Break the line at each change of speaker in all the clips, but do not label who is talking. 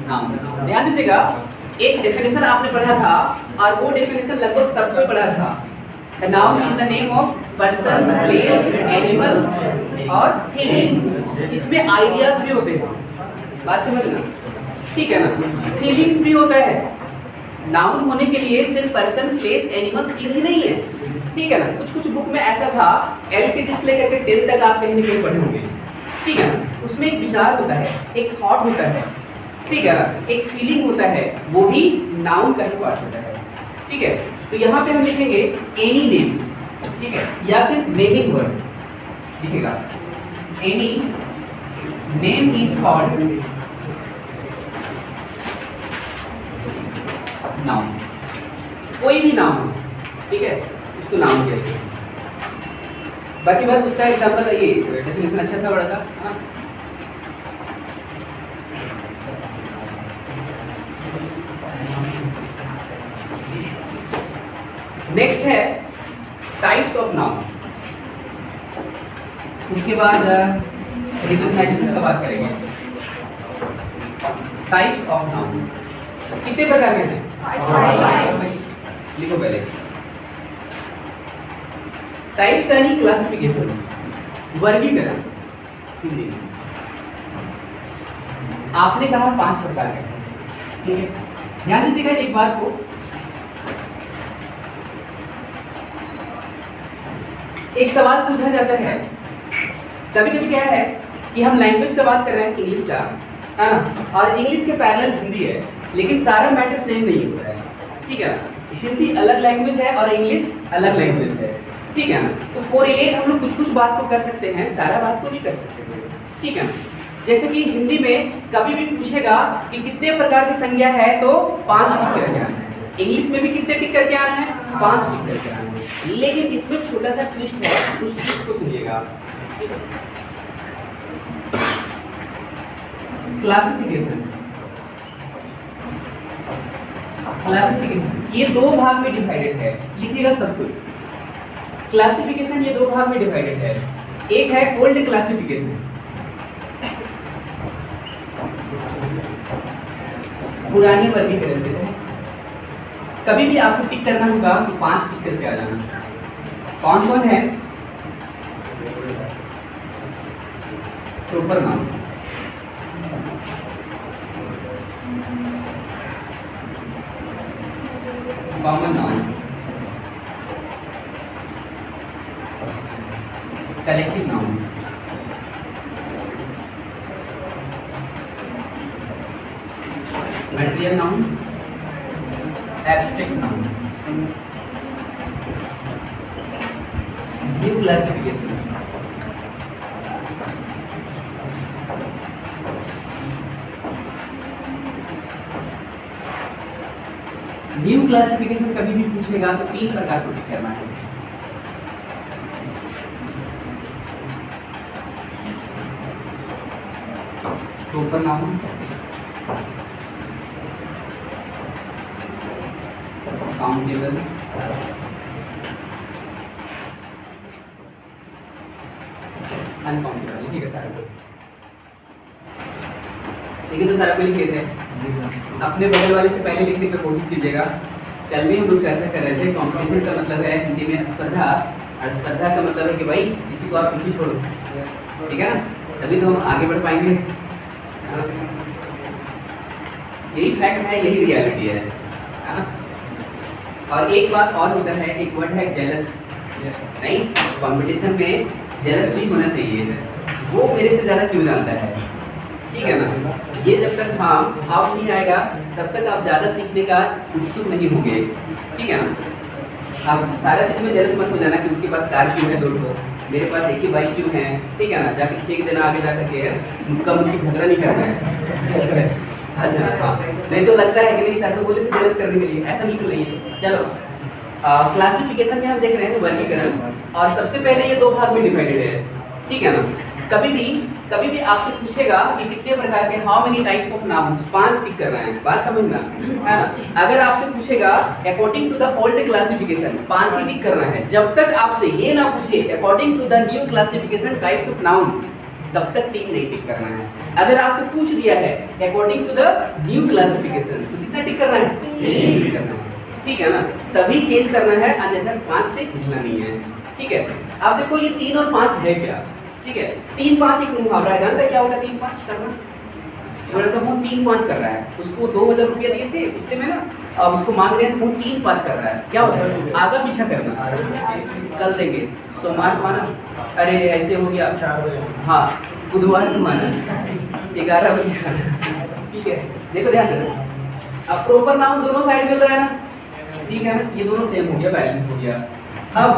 Noun. ध्यान दीजिएगा, एक डेफिनेशन आपने पढ़ा था और वो डेफिनेशन लगभग सबको पढ़ा था। The noun is the name of person, place, animal और थिंग। इसमें आइडियाज भी होते हैं, बात समझना, ठीक है ना। फीलिंग्स भी होता है। नाउन होने के लिए सिर्फ person, place, animal, thing he नहीं है, ठीक है ना। कुछ कुछ बुक में ऐसा था, LKG से लेकर के 10 तक आप कहीं न कहीं पढ़े होंगे, ठीक है ना। उसमें एक विचार होता है, एक थॉट होता है, ठीक है ना, एक फीलिंग होता है, वो भी नाउन का ही पार्ट होता है, ठीक है। तो यहाँ पे हम लिखेंगे एनी नेम, ठीक है, या फिर नेमिंग वर्ड लिखेगा। Any name is called noun. कोई भी नाउन, ठीक है, उसको नाउन कहते हैं। बाकी बात उसका एग्जांपल, ये डेफिनेशन अच्छा था, बड़ा था, हाँ। नेक्स्ट है टाइप्स ऑफ नाउन। उसके बाद रिकॉग्नाइजेशन का बात करेंगे। टाइप्स ऑफ नाउन कितने प्रकार के हैं? लिखो पहले। टाइप्स यानी क्लासिफिकेशन, वर्गीकरण। हिंदी में आपने कहा 5 प्रकार के, ठीक है। ध्यान दीजिएगा एक बात को, एक सवाल पूछा जाता है कभी कभी, क्या है कि हम लैंग्वेज का बात कर रहे हैं, इंग्लिश का, है ना, और इंग्लिश के पैरेलल हिंदी है, लेकिन सारा मैटर सेम नहीं होता है, ठीक है ना। हिंदी अलग लैंग्वेज है और इंग्लिश अलग लैंग्वेज है, ठीक है ना। तो कोरिलेट हम लोग कुछ कुछ बात को कर सकते हैं, सारा बात को नहीं कर सकते हैं, ठीक है ना। जैसे कि हिंदी में कभी भी पूछेगा कि कितने प्रकार की संज्ञा है, तो 5 टिक करके आना है। इंग्लिश में भी कितने टिक करके आना है? 5 टिक करके आना है। लेकिन इसमें छोटा सा ट्विस्ट है, उस ट्विस्ट को सुनिएगा। क्लासिफिकेशन, क्लासिफिकेशन ये 2 भाग में डिवाइडेड है, लिखिएगा सब कुछ। क्लासिफिकेशन ये 2 भाग में डिवाइडेड है। एक है ओल्ड क्लासिफिकेशन, पुराने वर्गीकरण के तहत। कभी भी आपको टिक करना होगा तो 5 टिक करके आ जाना। कौन कौन है? Proper noun, common noun, collective noun, material noun, abstract noun. New classification, new classification कभी भी पूछेगा तो 3 प्रकार को टिक करना है। Proper noun, countable, uncountable. ठीक है सारा, लेकिन तो सारा पे लिखे थे। अपने बगल वाले से पहले लिखने की कोशिश कीजिएगा। कल भी हम लोग चर्चा कर रहे थे, कंपटीशन का मतलब है हिंदी में स्पर्धा, और स्पर्धा का मतलब है कि भाई किसी को आप पीछे छोड़ो, ठीक है ना, तभी तो हम आगे बढ़ पाएंगे। यही फैक्ट है, यही रियलिटी है ना। और एक बात और होता है, एक वर्ड है जेलस, नहीं, कंपटीशन में जेलस भी होना चाहिए। वो मेरे से ज़्यादा क्यों जानता है, ठीक है ना। ये जब तक भाव नहीं आएगा तब तक आप ज़्यादा सीखने का उत्सुक नहीं होंगे, ठीक है ना। आप सारा चीज़ में जेलस मत हो जाना कि उसके पास कार क्यों है 2 ठो, मेरे पास एक ही बाइक क्यों है, ठीक है ना। जाके इसलिए कि दिन आगे जा करके मुक्का मुक्की झगड़ा नहीं करना है। अच्छा हाँ, नहीं तो लगता है कि नहीं सर तो बोले थे जेलस करने के लिए, ऐसा बिल्कुल नहीं है। चलो क्लासिफिकेशन में हम देख रहे हैं वर्गीकरण, और सबसे पहले ये 2 भाग में डिवाइडेड है, ठीक है ना। कभी भी आपसे पूछेगा कि कितने प्रकार के, how many types of nouns, 5 टिक कर रहे हैं, बात समझना है ना। अगर आपसे पूछेगा according to the old classification, 5 ही टिक करना है। जब तक आपसे ये ना पूछे according to the new classification types of noun, तब तक टिक नहीं टिक करना है। अगर आपसे पूछ दिया है according to the new classification तो कितना टिक करना है? 3 टिक करना है, ठीक है ना, तभी चेंज करना है, अन्यथा 5 से हिलना नहीं है, ठीक है। अब देखो ये 3 और 5 है क्या, ठीक है, 3 5 एक मुहावरा है, जानता है क्या होगा 3 5 करना? मतलब वो 3 5 कर रहा है, उसको 2000 रुपया दिए थे पिछले महीना, अब उसको मांग रहे हैं तो वो 3 5 कर रहा है, क्या होता है? आगा पीछा करना, कल देंगे, सोमवार को आना, अरे ऐसे हो गया 4 बजे, हाँ बुधवार को आना 11 बजे आना, ठीक है। देखो ध्यान रखना, अब प्रॉपर नाउन दोनों साइड मिल रहा है ना, ठीक है ना, ये दोनों सेम हो गया, बैलेंस हो गया। अब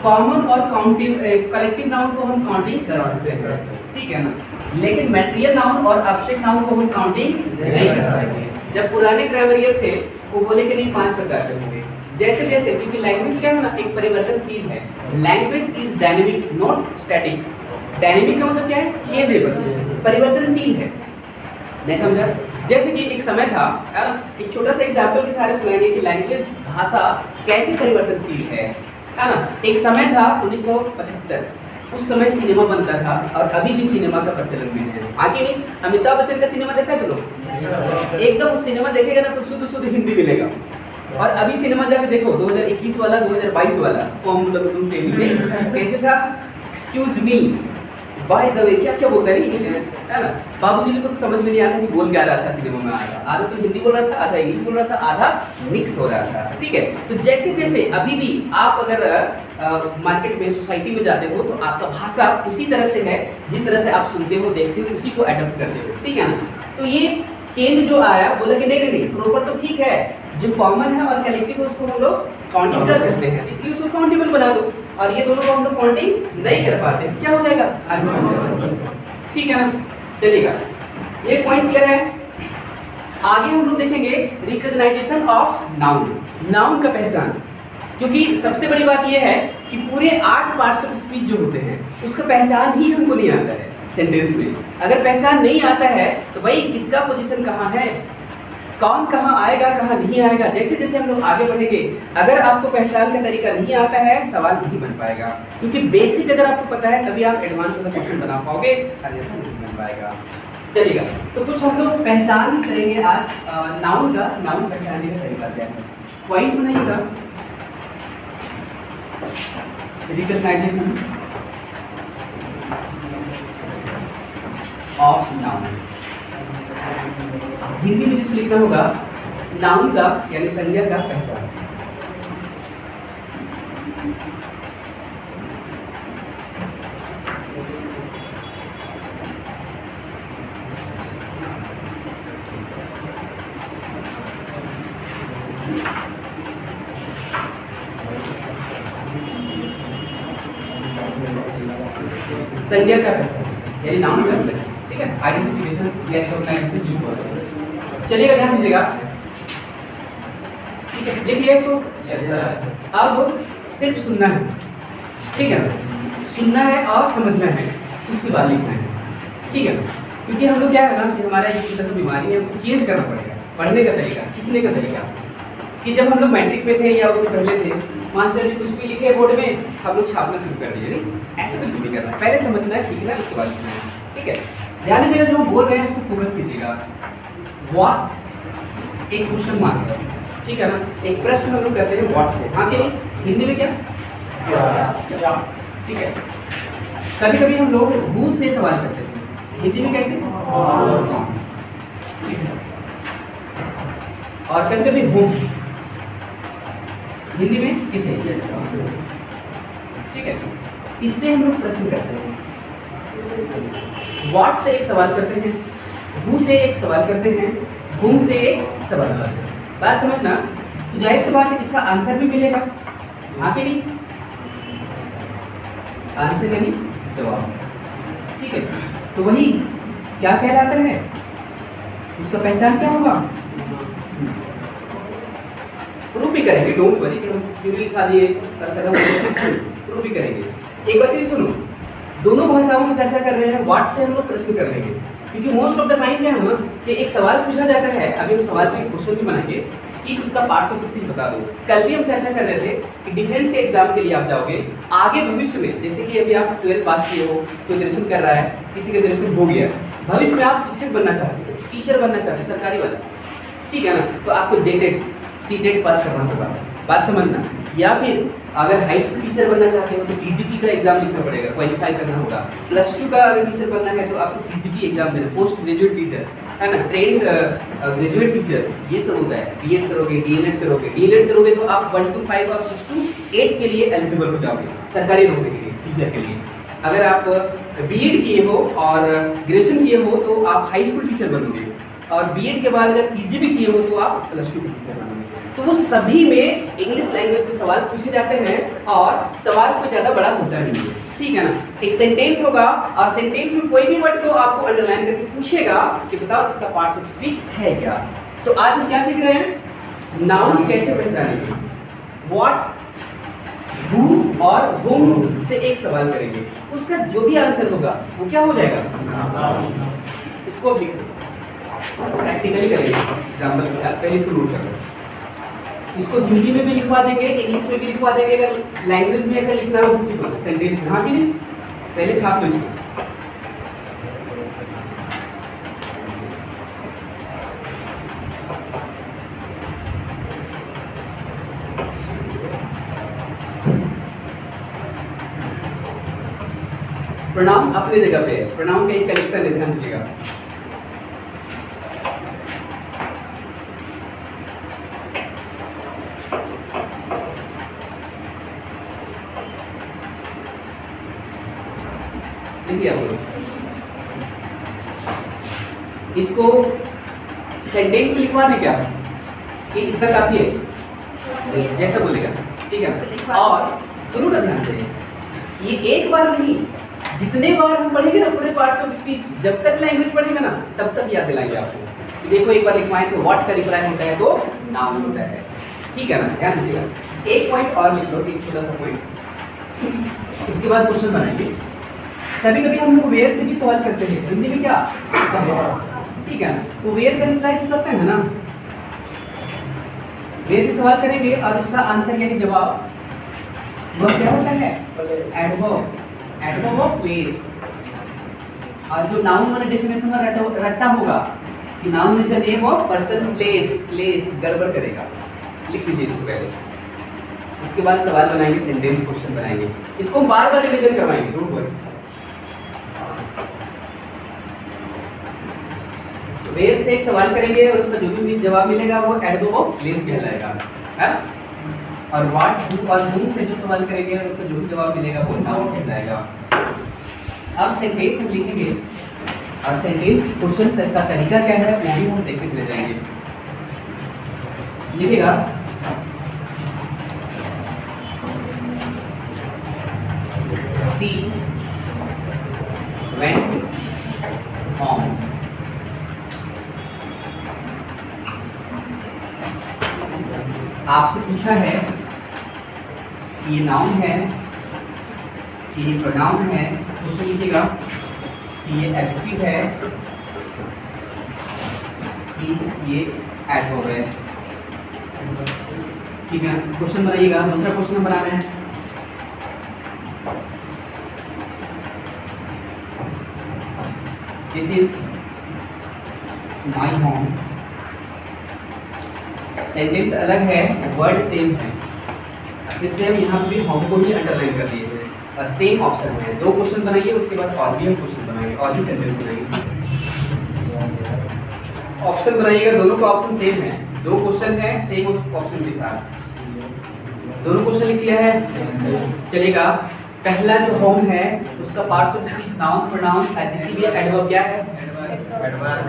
कॉमन और काउंटिंग कलेक्टिव नाउन को हम काउंटिंग कर सकते हैं, ठीक है ना, लेकिन मैटेरियल नाउन और एब्स्ट्रैक्ट नाउन को हम काउंटिंग नहीं कर सकते। जब पुराने ग्रामरियर थे वो बोले कि नहीं 5 प्रकार के होंगे, जैसे जैसे, क्योंकि लैंग्वेज क्या है ना, एक परिवर्तनशील है, language is dynamic not static. Dynamic का मतलब क्या है? चेंजेबल, परिवर्तनशील है, नहीं समझा? जैसे कि एक समय था, एक छोटा सा एग्जांपल के सारे सुनाएंगे कि लैंग्वेज भाषा कैसे परिवर्तनशील है ना। एक समय था 1975, उस समय सिनेमा बनता था और अभी भी सिनेमा का प्रचलन में है, आगे नहीं। अमिताभ बच्चन का सिनेमा देखा है तुम लोग? एकदम उस सिनेमा देखेगा ना तो शुद्ध शुद्ध हिंदी मिलेगा। और अभी सिनेमा जाके देखो 2021 वाला 2022 वाला कैसे था? Excuse me, by the way, क्या क्या बोलता है इंग्लिश में, है ना। बाबूजी को तो समझ में नहीं आता कि बोल क्या रहा था सिनेमा में, आधा तो हिंदी बोल रहा था, आधा इंग्लिश बोल रहा था, आधा मिक्स हो रहा था, ठीक है। तो जैसे जैसे अभी भी आप अगर मार्केट में, सोसाइटी में जाते हो तो आपका भाषा उसी तरह से है, जिस तरह से आप सुनते हो, देखते हो, उसी को अडॉप्ट करते हो, ठीक है ना। तो ये चेंज जो आया, बोला कि नहीं नहीं प्रॉपर तो ठीक है, जो कॉमन है और कलेक्टिव है उसको हम लोग काउंटिंग कर सकते हैं, इसलिए उसको काउंटेबल बना दो। और ये दोनों को हम लोग काउंटिंग नहीं कर पाते, क्या हो जाएगा? ठीक है ना, चलेगा, ये पॉइंट क्लियर है। आगे हम लोग देखेंगे रिकॉग्नाइजेशन ऑफ नाउन, नाउन का पहचान, क्योंकि सबसे बड़ी बात यह है कि पूरे 8 पार्ट्स ऑफ स्पीच जो होते हैं उसका पहचान ही हमको नहीं आता है सेंटेंस में। अगर पहचान नहीं आता है तो भाई किसका पोजीशन कहाँ है, कौन कहाँ आएगा, कहाँ नहीं आएगा। जैसे जैसे हम लोग आगे बढ़ेंगे, अगर आपको पहचान का तरीका नहीं आता है, सवाल नहीं बन पाएगा, क्योंकि बेसिक अगर आपको पता है तभी आप एडवांस वाला क्वेश्चन बना पाओगे, अन्यथा नहीं बन पाएगा। चलिएगा, तो कुछ हम लोग पहचान करेंगे आज नाउन का, नाउन पहचानने का तरीका क्या है, पॉइंट बनाइएगा। रिकॉग्नाइजेशन ऑफ नाउन, हिंदी में जिसको लिखना होगा नाउन का यानी संज्ञा का पहचान। संज्ञा का पहचान यानी नाउन का पहचान, ठीक है, आइडेंटिफिकेशन या रिकॉग्नाइजेशन जो बोलते हैं। चलिएगा, ध्यान दीजिएगा, ठीक है, लिखिए इसको। Yes sir. अब सिर्फ सुनना है, ठीक है, सुनना है और समझना है, उसके बाद लिखना है, ठीक है। क्योंकि हम लोग क्या है ना कि हमारा एक छोटा सा बीमारी है, उसको चेंज करना पड़ेगा, पढ़ने का तरीका, सीखने का तरीका। कि जब हम लोग मैट्रिक में थे या उससे पहले थे, मास्टर जी कुछ भी लिखे बोर्ड में, हम लोग छापना शुरू कर दिए, नहीं, ऐसा बिल्कुल नहीं करना, पहले समझना है, सीखना है, उसके बाद लिखना है, ठीक है। ध्यान दीजिएगा, जो हम बोल रहे हैं उसको फोकस कीजिएगा। व्हाट एक क्वेश्चन मार्क है, ठीक है ना, एक प्रश्न हम लोग करते हैं व्हाट से, हाँ कि नहीं, हिंदी में क्या, ठीक है। कभी कभी हम लोग हु से सवाल करते हैं, हिंदी में कैसे, और कभी कभी हुम, हिंदी में किसे, ठीक है। इससे हम लोग प्रश्न करते हैं, व्हाट से एक सवाल करते हैं, हु से एक सवाल करते हैं, हुम से एक सवाल करते हैं। बात समझना, तो जाहिर सी बात है इसका आंसर भी मिलेगा, आगे नहीं, आंसर यानी जवाब, ठीक है। तो वही क्या कहलाता है, उसका पहचान क्या होगा, प्रूव भी करेंगे, डोंट वरी कि हम थ्योरी लिखा दिए प्रूव भी करेंगे। एक बार फिर सुनो, दोनों भाषाओं में चर्चा कर रहे हैं, व्हाट से हम लोग प्रश्न कर लेंगे, क्योंकि मोस्ट ऑफ द टाइम क्या है ना कि एक सवाल पूछा जाता है, अभी हम सवाल पे क्वेश्चन भी बनाएंगे, कि उसका पार्ट्स ऑफ स्पीच बता दो। कल भी हम चर्चा कर रहे थे कि डिफेंस के एग्जाम के लिए आप जाओगे आगे भविष्य में, जैसे कि अभी आप 12th पास किए हो, कोई ग्रेजुएशन कर रहा है, किसी का ग्रेजुएशन हो गया, भविष्य में आप शिक्षक बनना चाहते हो, टीचर बनना चाहते हो, सरकारी वाला, ठीक है ना, तो आपको जेटेड सीटेट पास करना होगा, बात समझना। या फिर अगर हाई स्कूल टीचर बनना चाहते हो तो टीजीटी का एग्जाम लिखना पड़ेगा, क्वालिफाई करना होगा। +2 का अगर टीचर बनना है तो आपको टीजीटी एग्जाम देना, पोस्ट ग्रेजुएट टीचर है ना, ट्रेंड ग्रेजुएट टीचर, ये सब होता है। बीएड करोगे, डीएलएड करोगे तो आप 1 to 5 और 6 to 8 के लिए एलिजिबल हो जाओगे सरकारी नौकरी के लिए, टीचर के लिए। अगर आप बीएड किए हो और ग्रेजुएशन किए हो तो आप हाई स्कूल टीचर बनोगे, और बीएड के बाद अगर पीजी भी किए हो तो आप +2 के टीचर बनोगे। तो वो सभी में इंग्लिश लैंग्वेज से सवाल पूछे जाते हैं और सवाल कोई ज़्यादा बड़ा होता नहीं है, ठीक है ना। एक सेंटेंस होगा और सेंटेंस में कोई भी वर्ड को आपको अंडरलाइन करके पूछेगा कि बताओ इसका पार्ट्स ऑफ स्पीच है क्या। तो आज हम क्या सीख रहे हैं, नाउन कैसे पहचानेंगे, व्हाट, हु और whom से एक सवाल करेंगे, उसका जो भी आंसर होगा वो क्या हो जाएगा, इसको प्रैक्टिकली करेंगे एग्जाम्पल के साथ। पहले इसको नोट कर लो, इसको हिंदी में भी लिखवा देंगे, इंग्लिश में भी लिखवा देंगे, अगर लैंग्वेज में अगर लिखना हो किसी को सेंटेंस में, हाँ कि नहीं, पहले छाप लो इसको। प्रोनाउन अपने जगह पे है, प्रोनाउन का एक कलेक्शन है, ध्यान दीजिएगा। इसको सेंटेंस में लिखवा दें क्या कि इतना काफी है, जैसा बोलेगा, ठीक है। और सुनो ना ध्यान से, ये एक बार नहीं, जितने बार हम पढ़ेंगे ना पूरे पार्ट्स ऑफ स्पीच, जब तक लैंग्वेज पढ़ेगा ना तब तक याद दिलाएंगे आपको। देखो एक बार लिखवाएं तो व्हाट का रिप्लाई होता है तो नाउन होता है, ठीक है ना, ध्यान दीजिएगा। एक पॉइंट और लिख लो, एक छोटा सा पॉइंट, उसके बाद क्वेश्चन बनाएंगे। कभी कभी हम लोग वेयर से भी सवाल करते हैं, हिंदी में क्या, ठीक है ना, तो वेयर का रिप्लाई क्यों करते हैं ना, वेयर से सवाल करेंगे और उसका आंसर यानी जवाब वो क्या होता है, एडवर्ब, एडवर्ब ऑफ प्लेस। और जो नाउन वाले डेफिनेशन में रट्टा होगा कि noun is the name of person, place, place गड़बड़ करेगा, लिख लीजिए इसको पहले। उसके बाद सवाल बनाएंगे, सेंटेंस क्वेश्चन बनाएंगे, इसको बार बार रिवीजन करवाएंगे, डोंट वरी। वेयर से एक सवाल करेंगे और उसका जो भी जवाब मिलेगा वो एडवर्ब ऑफ प्लेस कहलाएगा, है। और व्हाट, हु और whom से जो सवाल करेंगे और उसका जो भी जवाब मिलेगा वो नाउन कहलाएगा। अब सेंटेंस हम लिखेंगे और सेंटेंस क्वेश्चन का तरीका क्या है वो भी हम देखते चले जाएंगे। लिखेगा सी वेंट होम, आपसे पूछा है कि ये नाउन है, कि ये प्रोनाउन है, क्वेश्चन लिखिएगा कि ये एडजेक्टिव है, कि ये एडवर्ब है, ठीक है। क्वेश्चन बनाइएगा, दूसरा क्वेश्चन बनाना है। This is my home, sentence अलग है, वर्ड सेम है, फिर से हम यहाँ पे होम को भी अंडरलाइन कर दिए थे और सेम ऑप्शन है। दो क्वेश्चन बनाइए, उसके बाद और भी हम क्वेश्चन बनाएंगे और भी सेंटेंस बनाएंगे। ऑप्शन बनाइएगा, दोनों का ऑप्शन सेम है, दो क्वेश्चन है सेम उस ऑप्शन के साथ, दोनों क्वेश्चन लिख लिया है, चलेगा। पहला जो होम है उसका parts of speech noun, pronoun, adjective या एडवर्ब क्या है,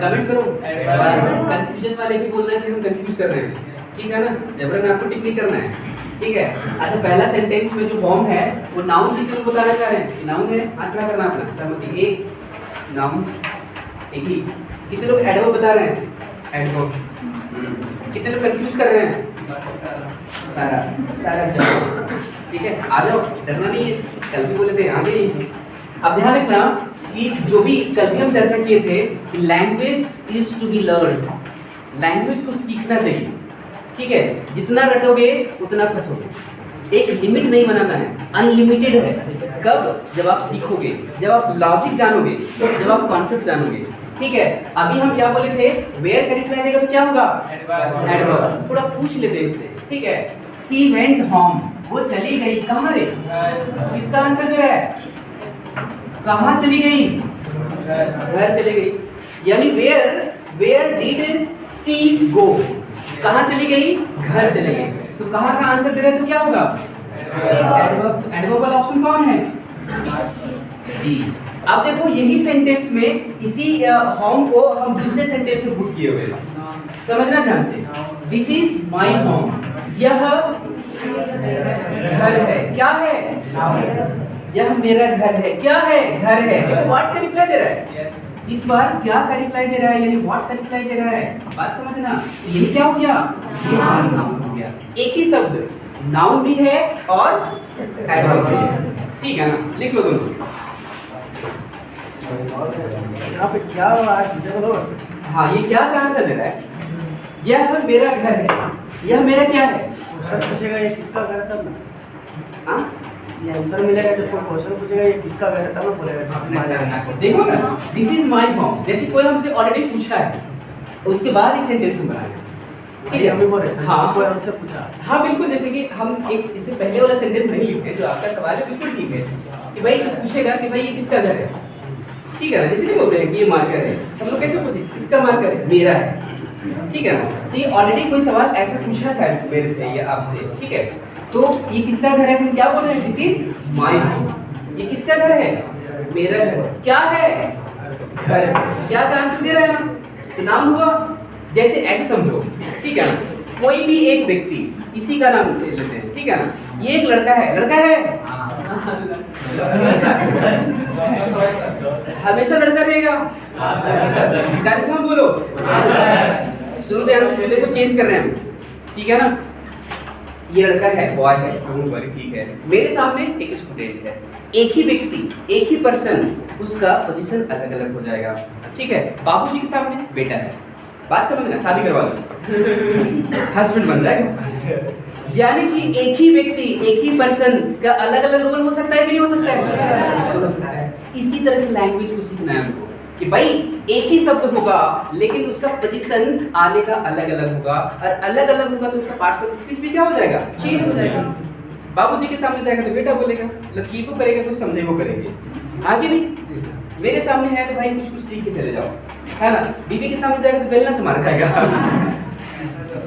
कमेंट करो। कंफ्यूजन वाले भी बोल रहे हैं कि हम कंफ्यूज कर रहे हैं, ठीक है ना, जबरन आपको टिक नहीं करना है, ठीक है। अच्छा, पहला सेंटेंस में जो फॉर्म है वो नाउन कितने लोग बताना चाह रहे हैं कि नाउन है, आंकड़ा करना अपना सहमति, एक नाउन एक ही। कितने लोग एडवर्ब बता रहे हैं, एडवर्ब। कितने लोग कंफ्यूज कर रहे हैं, सारा सारा जवाब, ठीक है। आ जाओ, डरना नहीं है, कल भी बोले थे आगे नहीं। अब ध्यान रखना कि जो भी कल भी हम चर्चा किए थे कि language is to be learn, language को सीखना चाहिए, ठीक है, जितना रटोगे उतना फंसोगे। एक लिमिट नहीं बनाना है, अनलिमिटेड है। कब? जब आप सीखोगे, जब आप लॉजिक जानोगे, जब आप कॉन्सेप्ट जानोगे। ठीक है, अभी हम क्या बोले थे, वेयर का रिप्लाई देगा तो क्या होगा? एडवर्ब। थोड़ा पूछ लेते हैं इससे। ठीक है, सी वेंट होम, वो चली गई कहाँ रे? इसका आंसर दे रहा है, कहाँ चली गई? घर चली गई। यानी वेयर डिड सी गो, कहाँ चली गई? घर चली गई। तो कहाँ का आंसर दे रहा है तो क्या होगा? एडवर्ब। एडवर्ब वाला ऑप्शन कौन है? डी। अब देखो यही सेंटेंस में इसी होम को हम दूसरे सेंटेंस में पुट किए हुए हैं, समझना ध्यान से। दिस इज माय होम, यह घर है। क्या है? यह मेरा घर है। क्या है? घर है। देखो व्हाट का रिप्लाई दे रहा है, इस बार क्या का रिप्लाई दे रहा है, यानी व्हाट का रिप्लाई दे रहा है। बात समझना, ये क्या हो गया? ये नाउन हो गया। एक ही शब्द, नाउन भी है और एडवर्ब भी है। ठीक है ना, लिख लो दोनों।
यहाँ पे क्या आज बोलो।
हाँ, ये क्या का आंसर दे रहा है? यह मेरा घर है। यह मेरा क्या है?
क्वेश्चन पूछेगा ये किसका घर है तब ना।
हाँ,
ये आंसर मिलेगा जब कोई क्वेश्चन पूछेगा ये किसका घर है तब ना बोलेगा।
देखो ना, दिस इज माय होम। जैसे कोई हमसे ऑलरेडी पूछा है, उसके बाद एक सेंटेंस हम बनाएंगे। ठीक है,
हम भी बोल रहे हैं।
हाँ,
कोई हमसे पूछा।
हाँ बिल्कुल, जैसे कि हम एक इससे पहले वाला सेंटेंस नहीं लिखते, जो आपका सवाल है बिल्कुल ठीक है कि भाई पूछेगा कि भाई ये किसका घर है। ठीक है ना, जैसे नहीं बोलते हैं कि ये मार्कर है, हम लोग कैसे पूछे किसका मार्कर है? मेरा है। ठीक है ना, तो ये ऑलरेडी कोई सवाल ऐसा पूछा शायद मेरे से या आपसे। ठीक है, तो ये किसका घर है? हम क्या बोल रहे हैं? This is my home. ये किसका घर है? मेरा घर। क्या है? घर। क्या का आंसर दे रहा है ना, तो नाम हुआ। जैसे ऐसे समझो, ठीक है ना, कोई भी एक व्यक्ति, इसी का नाम ले लेते हैं। ठीक है ना, ये एक लड़का है। लड़का है, हमेशा लड़का रहेगा। कंफर्म बोलो। सुनो ध्यान से, देखो चेंज कर रहे हैं हम। ठीक है ना, ये लड़का है, बॉय है, ठीक है। मेरे सामने एक स्टूडेंट है, एक ही व्यक्ति, एक ही पर्सन, उसका पोजीशन अलग अलग हो जाएगा। ठीक है, बाबूजी के सामने बेटा है, बात समझना, शादी करवा लो, हस्बैंड बन जाएगा। यानी कि एक ही व्यक्ति, एक ही पर्सन का अलग अलग रोल हो सकता है कि नहीं हो सकता है? हो सकता है। इसी तरह से लैंग्वेज को सीखना है हमको कि भाई एक ही शब्द होगा लेकिन उसका पोजीशन आने का अलग अलग होगा, और अलग अलग होगा तो उसका पार्ट्स ऑफ स्पीच भी क्या हो जाएगा? चेंज हो जाएगा। बाबूजी के सामने जाएगा तो बेटा बोलेगा, लकीबो करेगा कुछ समझेबो करेंगे, आगे नहीं। मेरे सामने है तो भाई कुछ कुछ सीख के चले जाओ, है ना। बीबी के सामने जाएगा तो बेलना से मार खाएगा।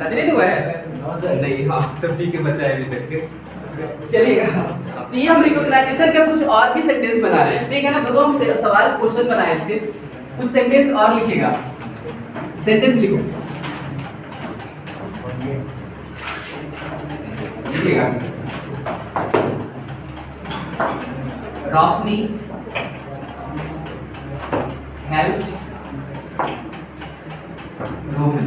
नहीं हुआ है? नहीं, हाँ तब ठीक है, बचा है अभी बच के चलेगा। तो ये हम रिकॉग्नाइजेशन का कुछ और भी सेंटेंस बना रहे हैं। ठीक है ना, दोनों हम सवाल क्वेश्चन बनाए थे, कुछ सेंटेंस और लिखेगा। सेंटेंस लिखो, लिखेगा। रोशनी हेल्प्स रोहन।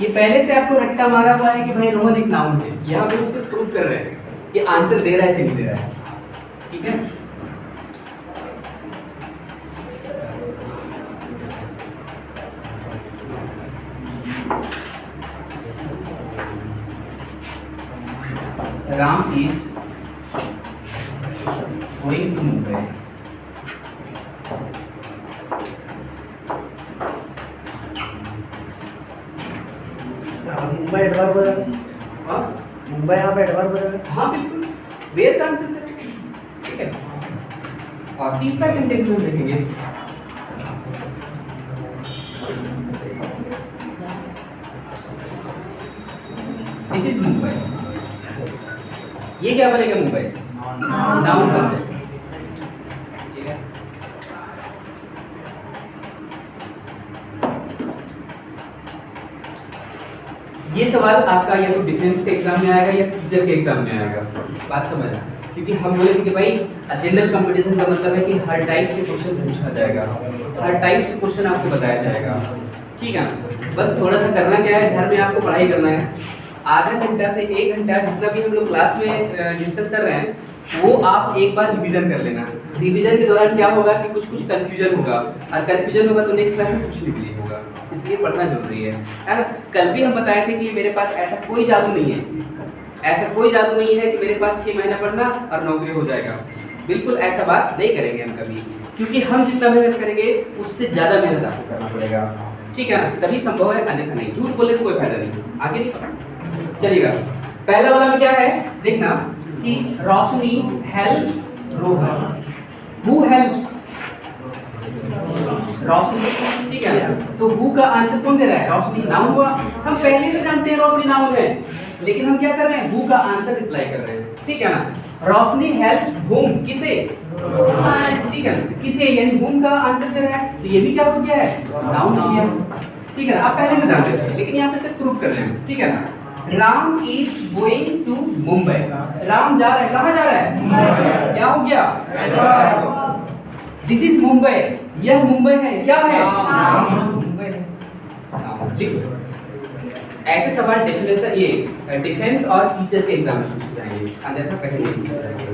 ये पहले से आपको रट्टा मारा हुआ है कि भाई रोहन एक नाउन है। यह हम उससे प्रूव कर रहे हैं कि आंसर दे रहा है कि नहीं दे रहा है। ठीक है, Ram is going to Mumbai.
Mumbai adverb है।
हाँ,
मुंबई यहाँ पे एडवर्ब है।
हाँ बिल्कुल, वेयर का आंसर दे। ठीक है, और तीसरा सेंटेंस हम देखेंगे। This is Mumbai. ये क्या बनेगा? मुंबई नाउन बन जाएगा। ठीक है, ये सवाल आपका या तो डिफेंस के एग्जाम में आएगा या टीचर के एग्जाम में आएगा। बात समझना, क्योंकि हम बोले थे कि भाई जनरल कंपटीशन का मतलब है कि हर टाइप से क्वेश्चन पूछा जाएगा, हर टाइप से क्वेश्चन आपको बताया जाएगा। ठीक है ना, बस थोड़ा सा करना क्या है, घर में आपको पढ़ाई करना है। आधा घंटा से 1 घंटा जितना भी हम लोग क्लास में डिस्कस कर रहे हैं, वो आप एक बार रिवीजन कर लेना। रिवीजन के दौरान क्या होगा कि कुछ कंफ्यूजन होगा, और कंफ्यूजन होगा तो नेक्स्ट क्लास में पूछने के लिए होगा। इसलिए पढ़ना जरूरी है ना। कल भी हम बताए थे कि मेरे पास ऐसा कोई जादू नहीं है, ऐसा कोई जादू नहीं है कि मेरे पास 6 महीना पढ़ना और नौकरी हो जाएगा। बिल्कुल ऐसा बात नहीं करेंगे हम कभी, क्योंकि हम जितना मेहनत करेंगे उससे ज़्यादा मेहनत आपको करना पड़ेगा, ठीक है ना, तभी संभव है, अन्यथा नहीं। झूठ बोलने से कोई फायदा नहीं, आगे नहीं पता चलिएगा। पहला वाला में क्या है देखना कि रोशनी हेल्प्स रोहन, हु हेल्प्स रोशनी, ठीक है ना। तो हु का आंसर कौन दे रहा है? रोशनी नाउन हुआ। हम पहले से जानते हैं रोशनी नाउन है, लेकिन हम क्या कर रहे हैं? हु का आंसर रिप्लाई कर रहे हैं, ठीक है ना। रोशनी हेल्प्स हुम, किसे? ठीक है ना, किसे यानी हुम का आंसर दे रहा है, तो ये भी क्या हो गया है? नाउन हो गया, ठीक है ना। आप पहले से जानते थे, लेकिन यहाँ पे सिर्फ प्रूफ कर रहे हैं, ठीक है ना। Ram is going to Mumbai, Ram जा रहा है, कहाँ जा रहा है? क्या हो गया? दिस इज मुंबई, यह मुंबई है, क्या है? मुंबई है। लिखो ऐसे सवाल डेफिनेशन ये डिफेंस और टीचर के एग्जाम में पूछे जाएंगे, अन्यथा कहीं नहीं पूछे जाएंगे।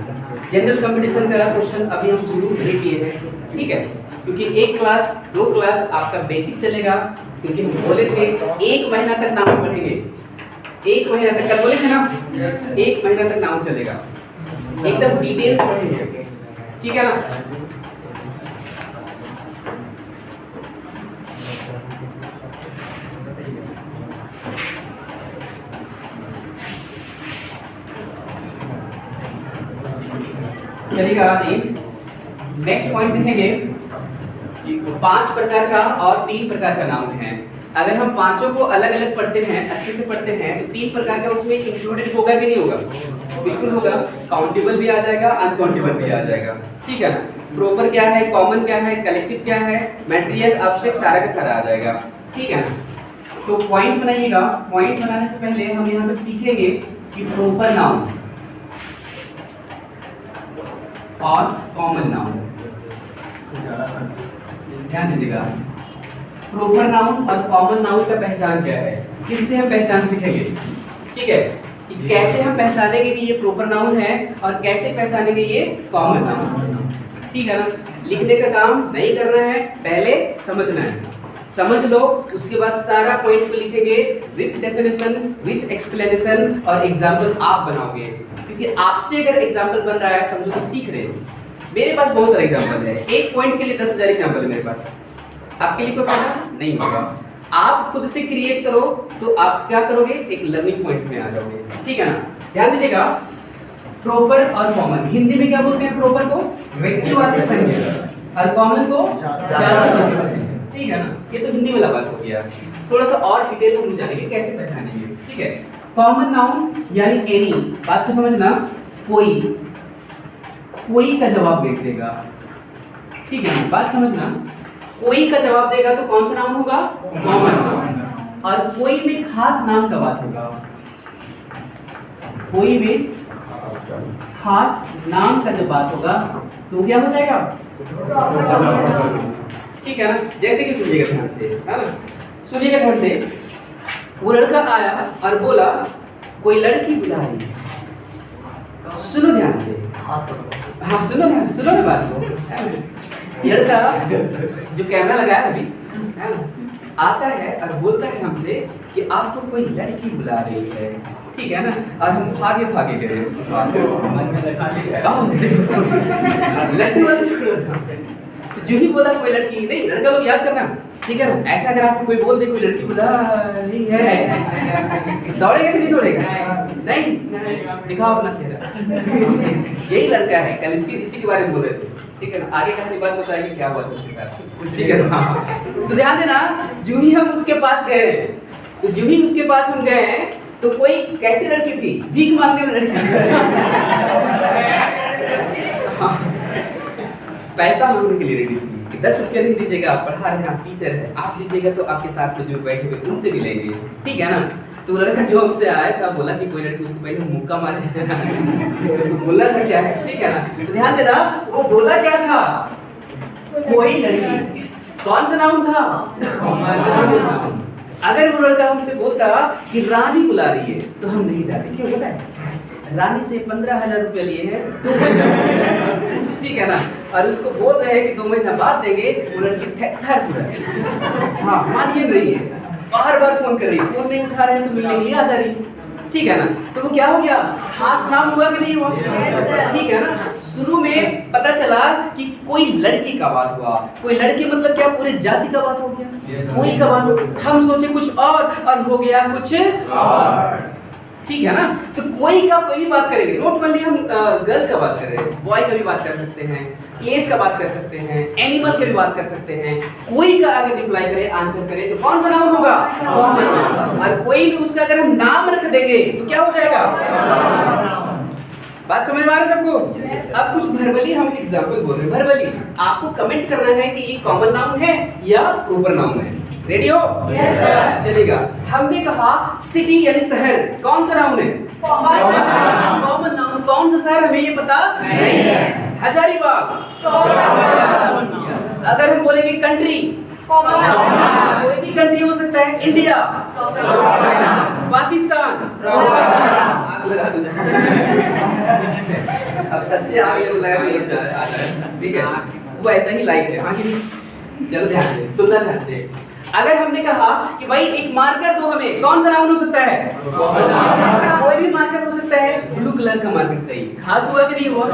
जनरल कंपटीशन का क्वेश्चन अभी हम शुरू नहीं किए हैं, ठीक है, क्योंकि 1 क्लास 2 क्लास आपका बेसिक चलेगा, क्योंकि हम बोले थे 1 महीना तक नाम पढ़ेंगे, 1 महीना तक, कल बोले थे ना 1 महीना तक नाम चलेगा, एकदम डिटेल्स पढ़ेंगे, ठीक है ना। चलिएगा आगे नेक्स्ट पॉइंट देखेंगे। 5 प्रकार का और 3 प्रकार का नाउन है। अगर हम पांचों को अलग अलग पढ़ते हैं, अच्छे से पढ़ते हैं, तो 3 प्रकार का उसमें इंक्लूडेड होगा कि नहीं होगा? बिल्कुल होगा। काउंटेबल भी आ जाएगा, अनकाउंटेबल भी आ जाएगा, ठीक है ना। प्रॉपर क्या है, कॉमन क्या है, कलेक्टिव क्या है, मैटेरियल, एब्स्ट्रैक्ट, सारा का सारा आ जाएगा, ठीक है ना। तो पॉइंट बनाइएगा। पॉइंट बनाने से पहले हम यहाँ पे सीखेंगे कि प्रॉपर नाउन और कॉमन नाउन, ध्यान दीजिएगा। प्रॉपर नाउन और कॉमन नाउन का पहचान क्या है, किससे हम पहचान सीखेंगे, ठीक है, कि कैसे हम पहचानेंगे कि ये प्रॉपर नाउन है और कैसे पहचानेंगे ये कॉमन नाउन, ठीक है ना। लिखने का काम नहीं करना है, पहले समझना है, समझ लो, उसके बाद सारा पॉइंट को लिखेंगे विथ डेफिनेशन, विथ एक्सप्लेनेशन और एग्जाम्पल आप बनाओगे, क्योंकि आपसे अगर एग्जाम्पल बन रहा है समझो कि सीख रहे हो। मेरे पास बहुत सारे एग्जाम्पल है, एक पॉइंट के लिए 10,000 एग्जाम्पल है मेरे पास, आपके लिए कोई फायदा नहीं होगा। आप खुद से क्रिएट करो तो आप क्या करोगे, एक लर्निंग पॉइंट में आ जाओगे, ठीक है ना। ध्यान दीजिएगा, प्रॉपर और कॉमन, हिंदी में क्या बोलते हैं? प्रॉपर को व्यक्तिवाचक संज्ञा और कॉमन को जातिवाचक संज्ञा, ठीक है ना। ये तो हिंदी वाला बात हो गया, थोड़ा सा और डिटेल में जानेंगे कैसे पहचानेंगे, ठीक है। कॉमन नाउन यानी एनी, बात को समझना, कोई का जवाब दे देगा, ठीक है ना, बात समझना। कोई का जवाब देगा तो कौन सा नाउन होगा? Common noun. और कोई में खास नाम का बात होगा, कोई में खास नाम का जब बात होगा तो क्या हो जाएगा? ठीक है ना। जैसे कि सुनिएगा ध्यान से, है ना, सुनिएगा ध्यान से। वो लड़का आया और बोला कोई लड़की बुला रही है, सुनो ध्यान से, हाँ सुनो ध्यान, सुनो ना बात को। लड़का जो कैमरा लगाया अभी, है ना, आता है और बोलता है हमसे कि आपको कोई लड़की बुला रही है, ठीक है ना, और हम भागे भागे गए उसके पास। लड़की वाले छोड़ो, जो ही बोला कोई लड़की नहीं, लड़का लोग याद करना, ठीक है ना। ऐसा अगर आपको कोई बोल दे कोई लड़की बुला रही है, दौड़ेगा कि नहीं दौड़ेगा? नहीं, दिखाओ अपना चेहरा। यही लड़का है, कल इसी के बारे में बोल रहे थे, ठीक है ना। आगे कहानी बात बताएगी क्या हुआ उसके साथ, ठीक है ना। तो ध्यान देना, जो ही हम उसके पास गए, तो जो ही उसके पास हम गए तो कोई कैसी लड़की थी? भीख मांगने वाली लड़की। पैसा मांगने के लिए रेडी थी कि 10 रुपया नहीं दीजिएगा, आप पढ़ा रहे हैं, आप टीचर है, आप लीजिएगा तो आपके साथ में जो बैठे हुए उनसे भी लेंगे, ठीक है ना। तो लड़का जो हमसे आया था बोला कि कोई लड़की उसको पहले मुक्का मारे। बोला था क्या है, ठीक है ना। तो ध्यान देना, वो बोला क्या था? कोई लड़की। कौन सा नाउन था? नाउन। अगर वो लड़का हमसे बोलता कि रानी बुला रही है तो हम नहीं जाते, क्यों पता है? रानी से 15,000 रुपया लिए हैं तो ठीक है ना, और उसको बोल रहे हैं कि 2 महीना बाद देंगे, वो लड़की थर पूरा हाँ मानिए नहीं है, बार बार फोन कर रही है, फोन नहीं उठा रहे हैं तो मिलने के लिए आ जा रही है, ठीक है ना। तो वो क्या हो गया, खास नाम हुआ कि नहीं हुआ, ठीक है ना। शुरू में पता चला कि कोई लड़की का बात हुआ, कोई लड़की मतलब क्या, पूरे जाति का बात हो गया, कोई का बात हो, हम सोचे कुछ और हो गया कुछ और, ठीक है ना। तो कोई का कोई भी बात करेंगे, नोट मान लिया हम गर्ल का बात कर रहे हैं, बॉय का भी बात कर सकते हैं, प्लेस का बात कर सकते हैं, एनिमल की भी बात कर सकते हैं, कोई का अगर रिप्लाई करे, आंसर करे तो कौन सा नाउन होगा, कॉमन। और कोई भी उसका अगर हम नाम रख देंगे तो क्या हो जाएगा, बात समझ में आ रहा है सबको। अब कुछ वर्बली हम एग्जांपल बोल रहे हैं, वर्बली आपको कमेंट करना है कि ये कॉमन नाउन है या प्रॉपर नाउन है, रेडी हो,
यस सर।
चलेगा। हमने कहा सिटी यानी शहर, कौन सा नाउन है, कॉमन नाउन। कौन सा शहर हमें ये पता नहीं है, हजारीबाग। अगर हम बोलेंगे कंट्री, कोई भी कंट्री हो सकता है, इंडिया, पाकिस्तान, आग लगा दो। अब सच्चे आग लगा के ठीक है, वो ऐसा ही लाइक है, हाँ कि नहीं। चलो ध्यान से सुनना, ध्यान से। अगर हमने कहा कि भाई एक मार्कर दो हमें, कौन सा नाउन हो सकता है, कोई भी मार्कर हो सकता है, ब्लू कलर का मार्कर चाहिए, खास हुआ कि नहीं हुआ।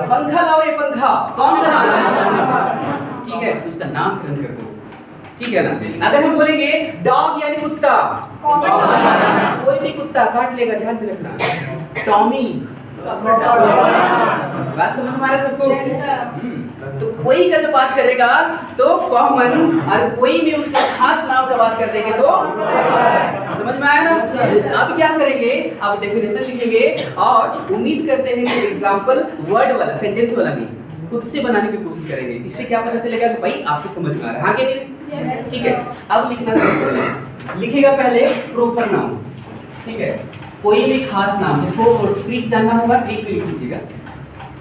पंखा लाओ, ये पंखा, कौन सा नाउन, ठीक है, तो उसका नामकरण कर दो, ठीक है ना। अगर हम बोलेंगे डॉग यानी कुत्ता, कोई भी कुत्ता काट लेगा, ध्यान से रखना, टॉमी, बात समझ में आ रहा है सबको। तो कोई का जब बात करेगा तो कॉमन, और कोई भी उसका खास नाम का बात कर देंगे तो समझ में आया ना। अब क्या करेंगे, अब डेफिनेशन लिखेंगे और उम्मीद करते हैं कि एग्जांपल वर्ड वाला, सेंटेंस वाला नहीं, खुद से बनाने की कोशिश करेंगे। इससे क्या पता चलेगा कि भाई आपको समझ में आ रहा है, हाँ कि नहीं, ठीक है। अब लिखना शुरू लिखेगा पहले प्रॉपर नाउन, ठीक है, कोई भी खास नाम जिसको ट्रिक जानना होगा, ट्रिक भी लिख लीजिएगा,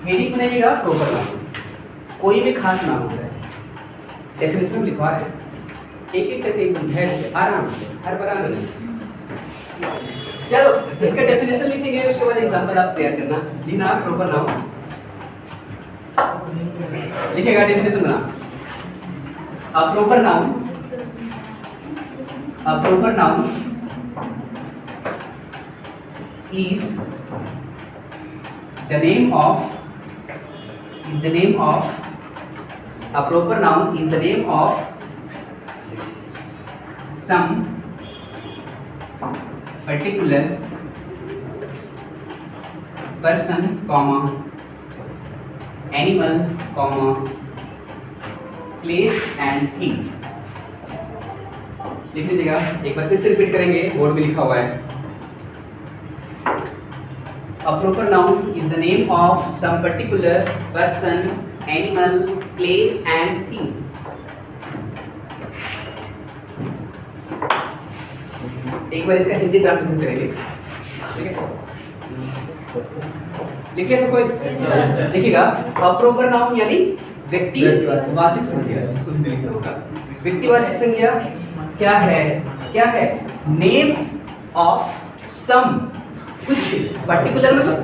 हेडिंग बनाइएगा प्रॉपर नाउन, कोई भी खास नाम होता है, डेफिनेशन में लिखवा रहे हैं, एक एक करके एकदम धैर्य से, आराम से, हर बार नहीं। चलो इसका डेफिनेशन लिखेंगे, उसके बाद एग्जांपल आप तैयार करना, लिखना प्रॉपर नाउन, लिखेगा डेफिनेशन बना, a proper noun is the name of a proper noun is the name of some particular person, animal, place and thing। लिख लीजिएगा, एक बार फिर से रिपीट करेंगे, बोर्ड में लिखा हुआ है। A proper noun is the name of some particular person, animal, place and thing। एक बार इसका हिंदी ट्रांसलेशन करेंगे, ठीक है, लिखिए सब कोई, देखिएगा। A proper noun यानी व्यक्तिवाचक संज्ञा, जिसको हिंदी लिखना होगा। व्यक्तिवाचक संज्ञा क्या है, नेम ऑफ सम, कुछ पर्टिकुलर मतलब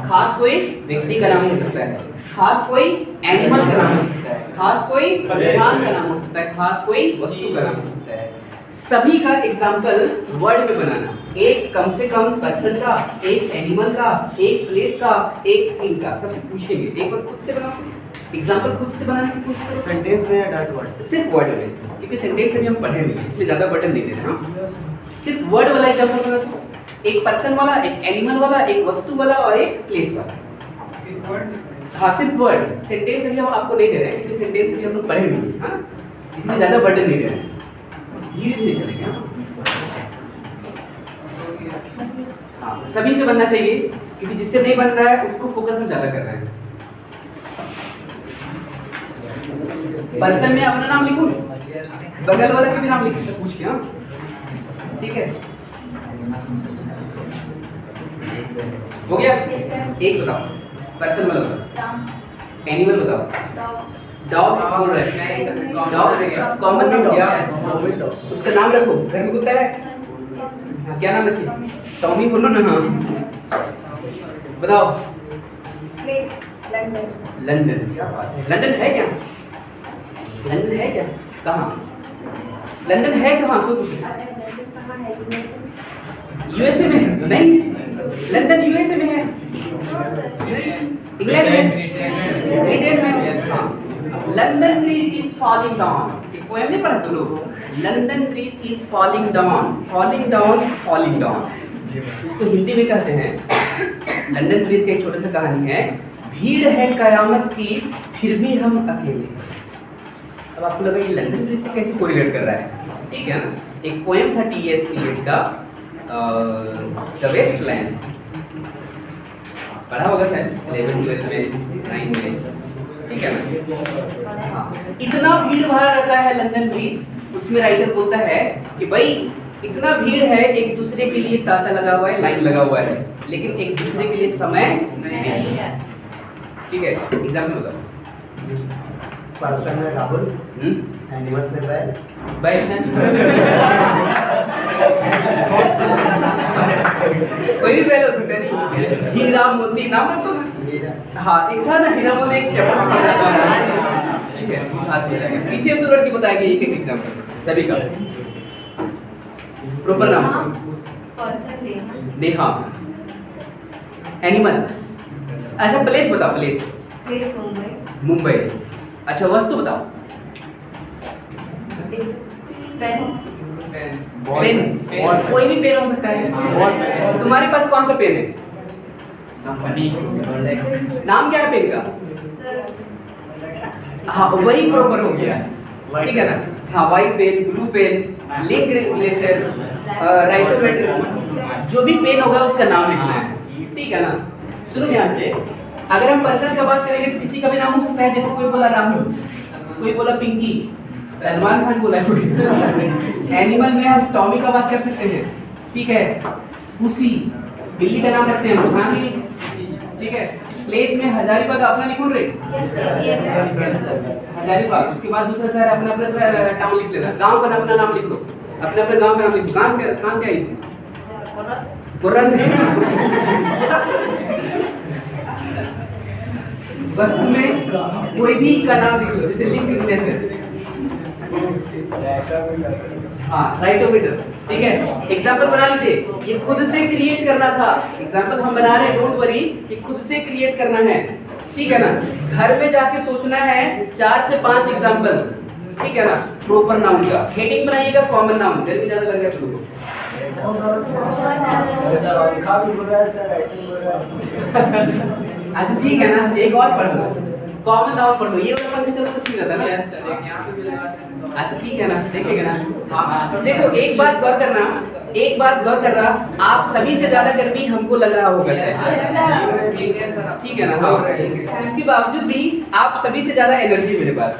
खास कोई व्यक्ति का नाम हो सकता है, खास कोई एनिमल का नाम हो सकता है, खास कोई स्थान का नाम हो सकता है, खास कोई वस्तु का नाम हो सकता है। सभी का एग्जाम्पल वर्ड में बनाना, एक कम से कम पर्सन का, एक एनिमल का, एक प्लेस का, एक थिंग का, सबसे पूछेंगे। एक बार खुद से बनाओ एग्जाम्पल, खुद से बनाने की कोशिश करो,
सेंटेंस में या डॉट वर्ड,
सिर्फ वर्ड में, क्योंकि सेंटेंस से भी हम पढ़े नहीं, इसलिए ज्यादा बटन नहीं दे रहे हैं। सिर्फ वर्ड वाला एग्जाम्पल बनाओ, एक पर्सन वाला, एक एनिमल वाला, एक वस्तु वाला और एक प्लेस वाला। हाँ सिर्फ वर्ड, सेंटेंस अभी हम आपको नहीं दे रहे हैं, क्योंकि सेंटेंस अभी हम लोग पढ़े नहीं, हाँ इसलिए ज्यादा बटन नहीं दे रहे हैं, धीरे धीरे चलेंगे। हाँ सभी से बनना चाहिए, क्योंकि जिससे नहीं बन रहा है उसको फोकस हम ज्यादा कर रहे हैं। पर्सन में अपना नाम लिखो, बगल वाला के भी नाम लिख सकते, पूछ के, हाँ ठीक है, हो गया। एक बताओ, पर्सन वाला बताओ, एनिमल बताओ, डॉग बोल रहे हैं, डॉग कॉमन नाम क्या, उसका नाम रखो, घर में कुत्ता है, क्या नाम रखिए, टॉमी बोलो ना, हाँ बताओ, लंदन, क्या बात है। लंदन है क्या? लंदन है क्या? कहाँ? लंदन है कहाँ? सो यूएसए में? नहीं, लंदन यूएसए में है, इंग्लैंड में, ब्रिटेन में। London bridge is falling down, एक पोएम नहीं पढ़ा तुम लोग? London bridge is falling down, falling down, falling down, इसको हिंदी में कहते हैं। लंदन ब्रिज का एक छोटा सा कहानी है। भीड़ है कयामत की फिर भी हम अकेले। अब आपको लगा ये लंदन ब्रिज से कैसे कोरिलेट कर रहा है? ठीक है ना। एक पोएम था टीएस इलियट का, द वेस्टलैंड, पढ़ा होगा शायद 11 12 में 9 में, ठीक है ना। हाँ, इतना भीड़ भाड़ रहता है लंदन ब्रिज, उसमें राइटर बोलता है कि भाई इतना भीड़ है, एक दूसरे के लिए तांता लगा हुआ है, लाइन लगा हुआ है, लेकिन एक दूसरे के लिए समय नहीं है। ठीक है, एग्जाम्पल बताओ।
पर्सन में राहुल, एनिमल में बैल।
बैल कोई भी बैल हो सकता है, नहीं हीरा मोती नाम है तो। हाँ, एक था ना हीरा मोती, एक चैप्टर पढ़ा था। ठीक है, आज हो जाएगा। पीसीएफ से लड़की बताएगी एक एक एग्जाम्पल सभी का। प्रॉपर नाम नेहा। एनिमल, अच्छा प्लेस बताओ, प्लेस मुंबई। अच्छा वस्तु बताओ। पेन, कोई भी पेन हो सकता है। तुम्हारे पास कौन सा पेन है? कंपनी। नाम क्या है पेन का? हाँ वही प्रॉपर हो गया, ठीक है ना। हाँ, white pen, blue pen, Linc Glycer, Writometer, जो भी पेन होगा उसका नाम लिखना है, ठीक है ना। सुनो ध्यान से, अगर हम पर्सन का बात करेंगे तो किसी का भी नाम हो सकता है, जैसे कोई बोला राहुल, कोई बोला पिंकी, सलमान खान बोला कोई। एनिमल में हम टॉमी का बात कर सकते हैं, ठीक है। पुसी, बिल्ली का नाम रखते हैं रोहानी, ठीक है। प्लेस में हजारीबाग अपना लिखो रे, हजारीबाग। उसके बाद दूसरा शहर अपना अपना टाउन लिख लेना। गांव का अपना नाम लिख लो, अपने अपने गांव का नाम लिखो। गांव कहाँ से आई? कोर्रा से। वस्तु में कोई भी का नाम लिख लो, जैसे लिंक ग्लेसर, हाँ राइटोमीटर, ठीक है। एग्जाम्पल बना लीजिए, ये खुद से क्रिएट करना था। एग्जाम्पल हम बना रहे हैं, डोंट वरी, ये खुद से क्रिएट करना है, ठीक है ना। घर पे जाके सोचना है 4 से 5 एग्जाम्पल, ठीक है ना। प्रॉपर नाउन का हेडिंग बनाइएगा, कॉमन नाउन। गर्मी ज्यादा लग रहा है तुमको? अच्छा ठीक है ना, एक और पढ़ लो, कॉमन नाउन पढ़ लो। ये वाला पढ़ के चलो तो ठीक रहता है ना। अच्छा ठीक है ना, देखिएगा ना। हाँ देखो, एक बात गौर करना, एक बात गौर कर रहा, आप सभी से ज्यादा गर्मी हमको लग रहा होगा शायद, ठीक है ना। हाँ, उसके बावजूद भी आप सभी से ज्यादा एनर्जी मेरे पास,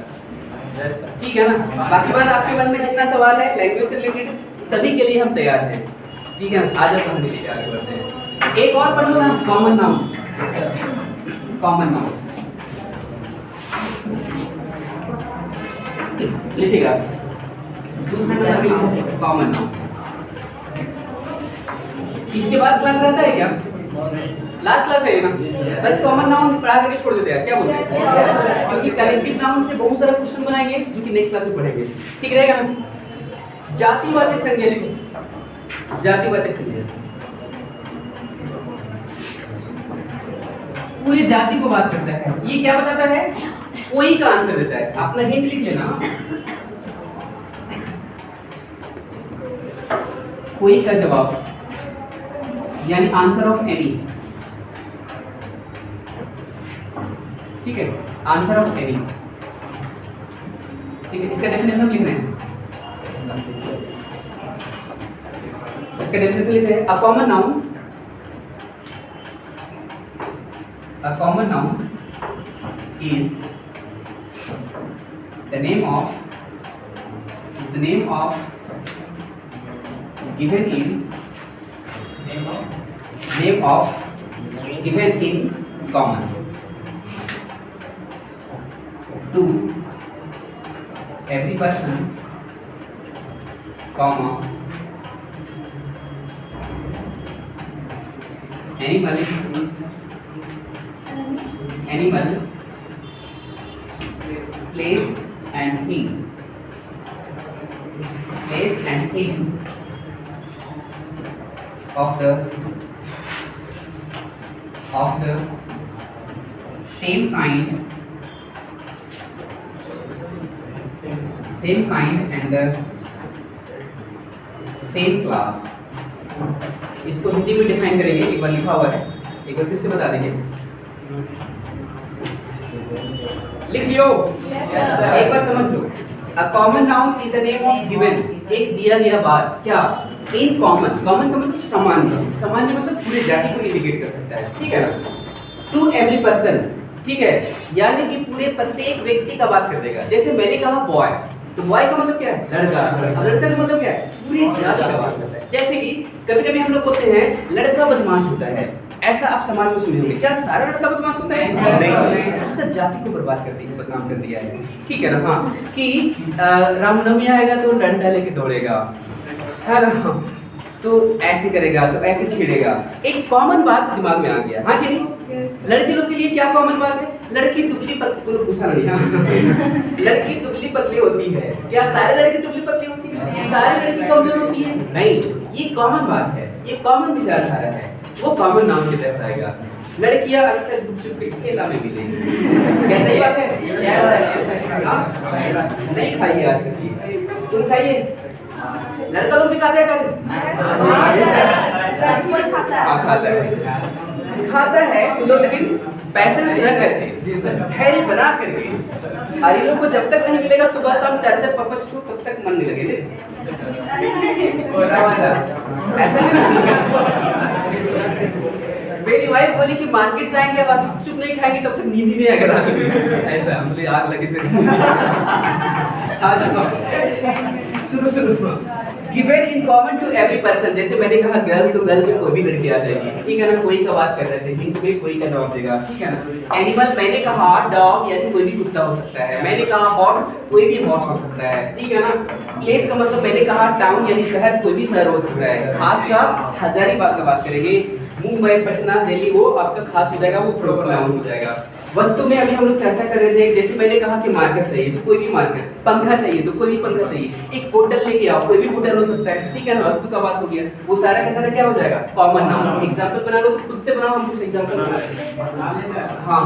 ठीक है ना। बाकी बात आपके मन में जितना सवाल है लैंग्वेज से रिलेटेड, सभी के लिए हम तैयार हैं, ठीक है। आज हम लेके आगे बढ़ते हैं। एक और पढ़ लो ना, कॉमन नाउन। कॉमन नाउन लिखेगा, दूसरे नंबर पे लिखो कॉमन नाउन। इसके बाद क्लास रहता है क्या? लास्ट क्लास है ना, बस कॉमन नाउन पढ़ा करके छोड़ देते हैं, क्या बोलते हैं? क्योंकि कलेक्टिव नाउन से बहुत सारा क्वेश्चन बनाएंगे जो कि नेक्स्ट क्लास में पढ़ेंगे, ठीक रहेगा ना। जातिवाचक संज्ञा लिखो, जातिवाचक संज्ञा पूरी जाति को बात करता है। ये क्या बताता है? कोई का आंसर देता है। अपना हिंट लिख लेना, कोई का जवाब यानी आंसर ऑफ एनी, ठीक है। आंसर ऑफ एनी, ठीक है। इसका डेफिनेशन लिख रहे हैं, इसका डेफिनेशन लिख रहे हैं। अ common noun, a common noun is the name of given in common to every person, comma animal animal, place and thing, place and thing of the same kind and the same class। इसको हिंदी में define करेंगे, एक बार लिखा हुआ है, एक बार फिर से बता देंगे, लिख लियो। एक बार समझ लो, a common noun in the name of given, एक दिया गया बात, क्या इन कॉमन, कॉमन का मतलब सामान्य, सामान्य मतलब पूरे जाति को इंडिकेट कर सकता है, ठीक है ना, टू एवरी पर्सन, ठीक है, यानी कि पूरे प्रत्येक व्यक्ति का बात कर देगा। जैसे मैंने कहा बॉय, तो बॉय का मतलब क्या है, लड़का, और लड़का का मतलब क्या है, पूरी जाति का बात करता है। जैसे कि कभी कभी हम लोग बोलते हैं लड़का बदमाश होता है, ऐसा आप समाज में सुने होंगे, क्या सारा लड़का बदमाश होता है? नहीं, उसका जाति को बर्बाद कर दिया, बदनाम कर दिया है, ठीक है ना। हाँ, कि रामनवमी आएगा तो डंडा लेके दौड़ेगा, है ना, तो ऐसे करेगा, तो ऐसे छेड़ेगा, एक कॉमन बात दिमाग में आ गया, हाँ कि नहीं? लड़के लोग के लिए क्या कॉमन बात है, लड़की दुबली पतली, तो गुस्सा नहीं, लड़की दुबली पतली होती है, क्या सारे लड़के दुबली पतली होती है? सारे लड़की कमजोर होती है? नहीं, ये कॉमन बात है, ये कॉमन विचारधारा है, वो कॉमन नाम की तरफ आएगा। लड़कियां अक्सर गुपचुप के ठेला में मिलेंगी, कैसा ही बात है? नहीं खाइए आज तक, तुम खाइए, लड़का लोग भी खाते हैं, खाता है तो लोग, लेकिन पैसेंस रख करके, धैर्य बना करके, और इन लोग को जब तक नहीं मिलेगा सुबह शाम 4-4 पपस छू, तब तक मन नहीं लगेगा। ऐसा नहीं, मेरी वाइफ बोली कि मार्केट जाएंगे, अब चुप नहीं खाएंगे तब तक नींद ही नहीं आएगा रात में, ऐसा हम बोले आग लगी तेरी। सुनो, given in common to every person, जैसे मैंने कहा गर्ल, तो गर्ल में कोई भी लड़की आ जाएगी, ठीक है ना, कोई का बात कर रहे थे, हिंट में कोई का जवाब देगा, ठीक है ना। एनिमल, मैंने कहा डॉग, यानी कोई भी कुत्ता हो सकता है, मैंने कहा हॉर्स, कोई भी हॉर्स हो सकता है, ठीक है ना। प्लेस का मतलब मैंने कहा टाउन, यानी शहर, कोई भी शहर हो सकता है। खास का हजारीबाग का बात करेंगे, मुंबई, पटना, दिल्ली, वो आपका खास हो जाएगा, वो प्रॉपर नाउन हो जाएगा। वस्तु में अभी हम लोग चर्चा कर रहे थे, जैसे मैंने कहा कि मार्कर चाहिए तो कोई भी मार्कर, पंखा चाहिए तो कोई भी पंखा चाहिए, एक बोतल लेके आओ, कोई भी बोतल हो सकता है, ठीक है ना, वस्तु का बात हो गया, वो सारा का सारा क्या हो जाएगा, कॉमन नाउन। एग्जांपल बना लो, तो खुद से बनाओ, हम कुछ एग्जांपल बना लेते हैं। हाँ,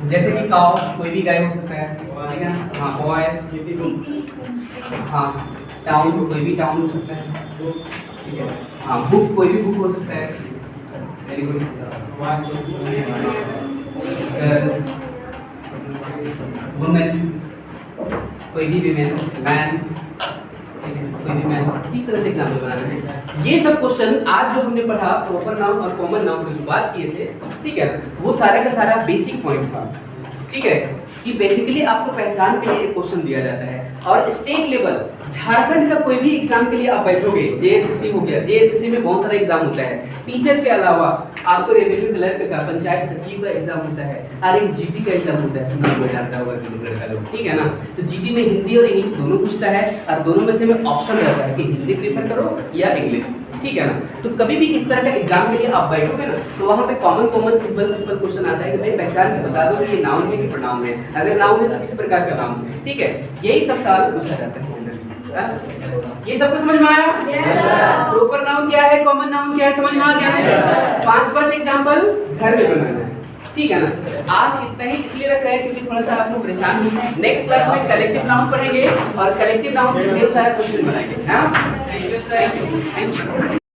जैसे कि काउ, कोई भी गाय हो सकता है, ठीक है ना। हाँ, बॉय, हाँ, टाउन, कोई भी टाउन हो सकता है, ठीक है। हाँ, बुक, कोई भी बुक हो सकता है, वेरी गुड। वुमेन, कोई भी विमेन, मैन, कोई भी मैन, किस तरह से एग्जाम्पल बना रहे हैं। ये सब क्वेश्चन आज जो हमने पढ़ा, प्रॉपर नाउन और कॉमन नाउन की जो बात किए थे, ठीक है, वो सारा का सारा बेसिक पॉइंट था, ठीक है, कि बेसिकली आपको पहचान के लिए एक क्वेश्चन दिया जाता है। और स्टेट लेवल, झारखंड का कोई भी एग्जाम के लिए आप बैठोगे, जेएसएससी हो गया, जेएसएससी में बहुत सारा एग्जाम होता है, टीचर के अलावा आपको रेवेन्यू क्लर्क का, पंचायत सचिव का एग्जाम होता है, और एक जीटी का एग्जाम होता है, सुना हुआ जानता होगा जो लड़का लोग, ठीक है ना। तो जीटी में हिंदी और इंग्लिश दोनों पूछता है, और दोनों में से में ऑप्शन रहता है कि हिंदी प्रेफर करो या इंग्लिश, ठीक है ना। तो कभी भी इस तरह का एग्जाम के लिए आप बैठोगे ना, तो वहाँ पे कॉमन सिंपल क्वेश्चन आता है कि भाई पहचान के बता दो कि ये नाउन है कि प्रोनाउन है, अगर नाउन है तो किस प्रकार का नाउन है, ठीक है। यही सब सवाल पूछा जाता है। ये सबको समझ में आया? प्रॉपर नाउन क्या है, कॉमन नाउन क्या है, समझ में आ गया? 5 एग्जाम्पल घर में बनाना है, ठीक है ना। आज इतना ही इसलिए रख रहे हैं क्योंकि थोड़ा सा आप लोग परेशान हुए हैं। नेक्स्ट क्लास में कलेक्टिव नाउन पढ़ेंगे और कलेक्टिव नाउन से ढेर सारा क्वेश्चन बनाएंगे, हाँ। Thank you.